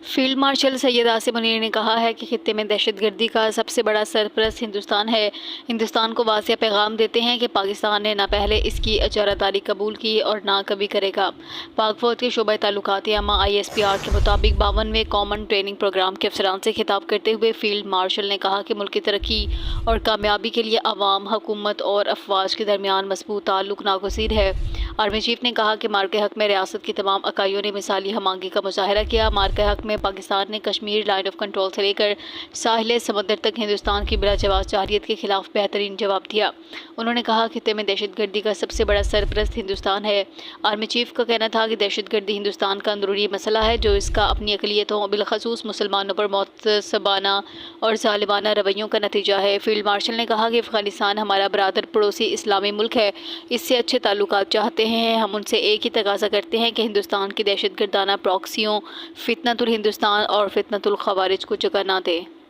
Field marshal Syed Asim Munir نے کہا ہے کہ خطے میں دہشت گردی کا سب سے بڑا سرپرست ہندوستان ہے۔ ہندوستان کو واضح پیغام دیتے ہیں کہ پاکستان نے نہ پہلے اس کی اجارہ داری قبول کی اور نہ کبھی کرے گا۔ پاک فوج کے شعبہ تعلقات عامہ ISPR کے مطابق 52ویں کامن ٹریننگ پروگرام کے افسران سے خطاب کرتے ہوئے فیلڈ مارشل نے کہا کہ ملک کی ترقی اور کامیابی کے لیے عوام، حکومت اور افواج کے درمیان مضبوط تعلق ناگزیر ہے۔ آرمی چیف نے کہا کہ مارکے حق میں ریاست کی تمام اکائیوں نے مثالی ہم آہنگی کا مظاہرہ کیا۔ مارکے حق میں پاکستان نے کشمیر لائن آف کنٹرول سے لے کر ساحل سمندر تک ہندوستان کی بلا جواز جارحیت کے خلاف بہترین جواب دیا۔ انہوں نے کہا خطے میں دہشت گردی کا سب سے بڑا سرپرست ہندوستان ہے۔ آرمی چیف کا کہنا تھا کہ دہشت گردی ہندوستان کا اندرونی مسئلہ ہے جو اس کا اپنی اقلیتوں بالخصوص مسلمانوں پر معتصبانہ اور ظالمانہ رویوں کا نتیجہ ہے۔ فیلڈ مارشل نے کہا کہ افغانستان ہمارا برادر پڑوسی اسلامی ملک ہے، اس سے اچھے تعلقات چاہتے ہیں۔ ہم ان سے ایک ہی تقاضا کرتے ہیں کہ ہندوستان کی دہشت گردانہ پراکسیوں فتنۃ الہندوستان اور فتنۃ الخوارج کو جگہ نہ دیں۔